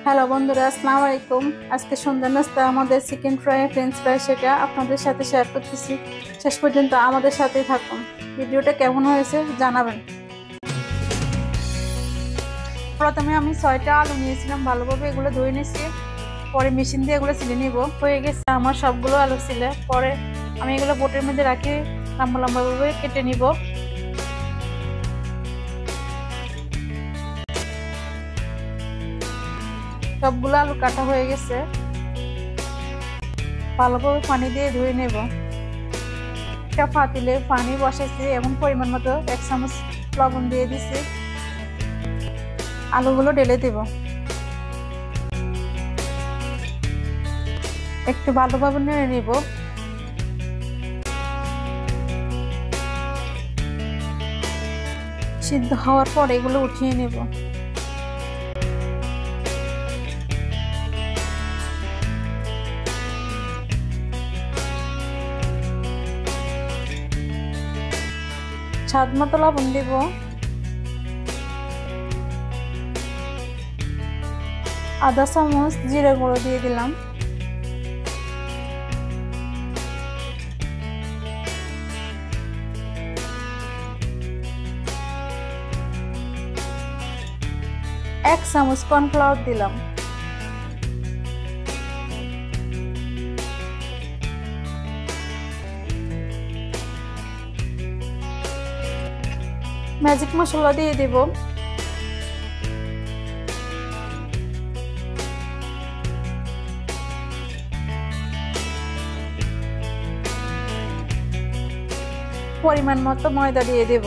Hello বন্ধুরা, আসসালামু আলাইকুম। আজকে সন্ধ্যা নাস্তা আমাদের চিকেন ফ্রাই, ফ্রেঞ্চ ফ্রাই, সেটা আপনাদের সাথে শেয়ার করতেছি। শেষ পর্যন্ত আমাদের সাথেই থাকুন। ভিডিওটা কেমন হয়েছে জানাবেন। প্রথমে আমি 6টা আলু নিয়েছিলাম, ভালোভাবে এগুলো ধুয়ে নিয়েছি। পরে মেশিন দিয়ে এগুলো ছিলে নিব। হয়ে গেছে আমার সবগুলো আলু ছিলে। পরে আমি এগুলো বোটের মধ্যে রাখি লম্বা লম্বাভাবে কেটে নিব। সবগুলো আলু কাটা হয়ে গেছে। ভালোভাবে পানি দিয়ে ধুয়ে নেব। একটা পাতিলে পানি বসাইছি এবং পরিমাণ মতো 1 চামচ লবণ দিয়ে দিছি। আলুগুলো ঢেলে দেব। একটু ভালোভাবে নেড়ে নেব। সিদ্ধ হওয়ার পর এগুলো উঠিয়ে নেব। স্বাদ মতো লবণ দেব। আধা চামচ জিরা গুঁড়ো দিয়ে দিলাম। এক চামচ কর্নফ্লাওয়ার দিলাম। ম্যাজিক মশলা দিয়ে দেব। পরিমাণ মতো ময়দা দিয়ে দেব।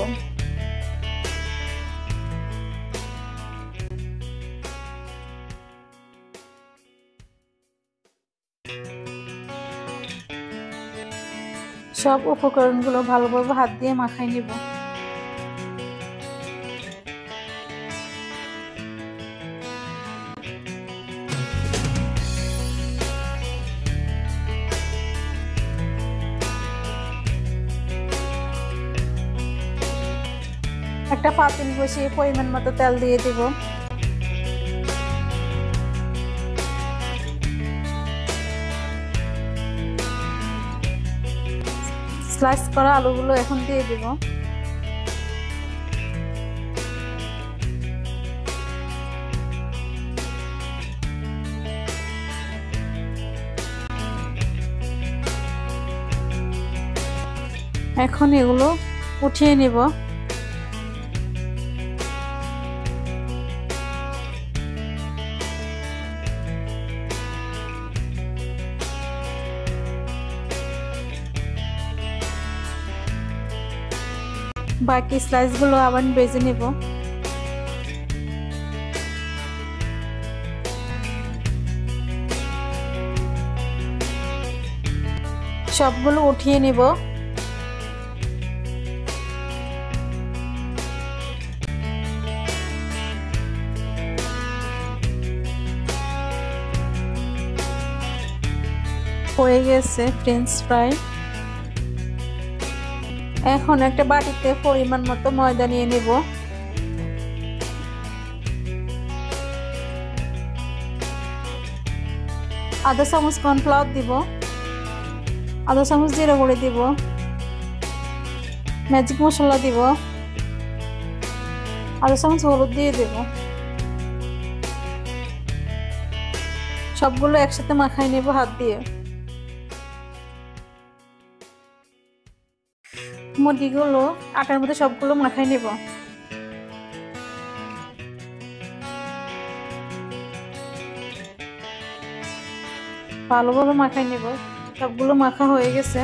সব উপকরণগুলো ভালোভাবে হাত দিয়ে মাখাই নেব। একটা পাতিল বসিয়ে পরিমাণ মতো তেল দিয়ে দেব। স্লাইস করা আলুগুলো এখন দিয়ে দেব। এখন এগুলো উঠিয়ে নেব। বাকি স্লাইসগুলো আবার ভেজে নেব। সবগুলো উঠিয়ে নেব। হয়ে গেছে ফ্রেঞ্চ ফ্রাই। এখন একটা বাটিতে পরিমাণ মতো ময়দা নিয়ে নেব। আধা চামচ কর্নফ্লাওয়ার দিব। আধা চামচ জিরা গুঁড়ো দিব। ম্যাজিক মশলা দিব। আধা চামচ হলুদ দিয়ে দেব। সবগুলো একসাথে মাখাই নেব হাত দিয়ে। মুরগিগুলো আটার মধ্যে সবগুলো মাখাই নেব। ভালোভাবে মাখাই নেব। সবগুলো মাখা হয়ে গেছে।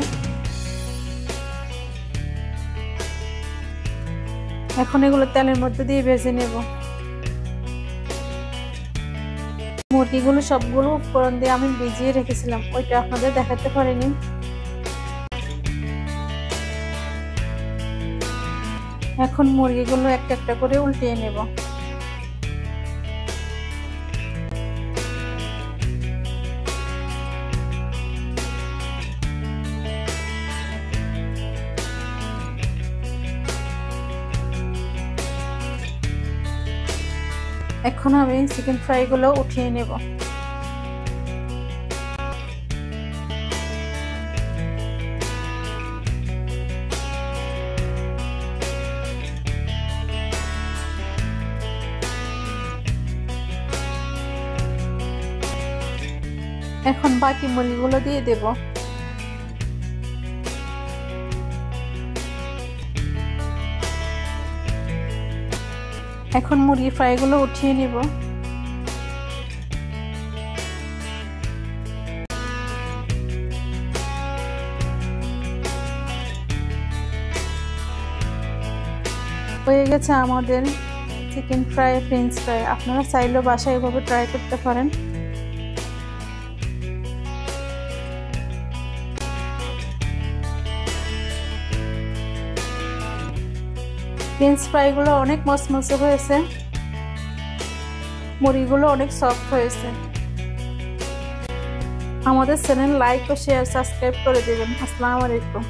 এখন এগুলো তেলের মধ্যে দিয়ে ভেজে নেব। মুরগিগুলো সবগুলো উপকরণ দিয়ে আমি ভিজিয়ে রেখেছিলাম, ওইটা আপনাদের দেখাতে পারিনি। এখন মুরগিগুলো একটা একটা করে উল্টিয়ে নেব। এখন আমি চিকেন ফ্রাইগুলো উঠিয়ে নেব। এখন বাকি মুরগিগুলো দিয়ে দেব। এখন মুরগি ফ্রাইগুলো উঠিয়ে নেব। হয়ে গেছে আমাদের চিকেন ফ্রাই, ফ্রেঞ্চ ফ্রাই। আপনারা চাইলেও বাসায় এভাবে ট্রাই করতে পারেন। ফ্রেঞ্চ ফ্রাইগুলো অনেক মচমচে হয়েছে, মুরগিগুলো অনেক সফট হয়েছে। আমাদের চ্যানেল লাইক ও শেয়ার সাবস্ক্রাইব করে দেবেন। আসসালামু আলাইকুম।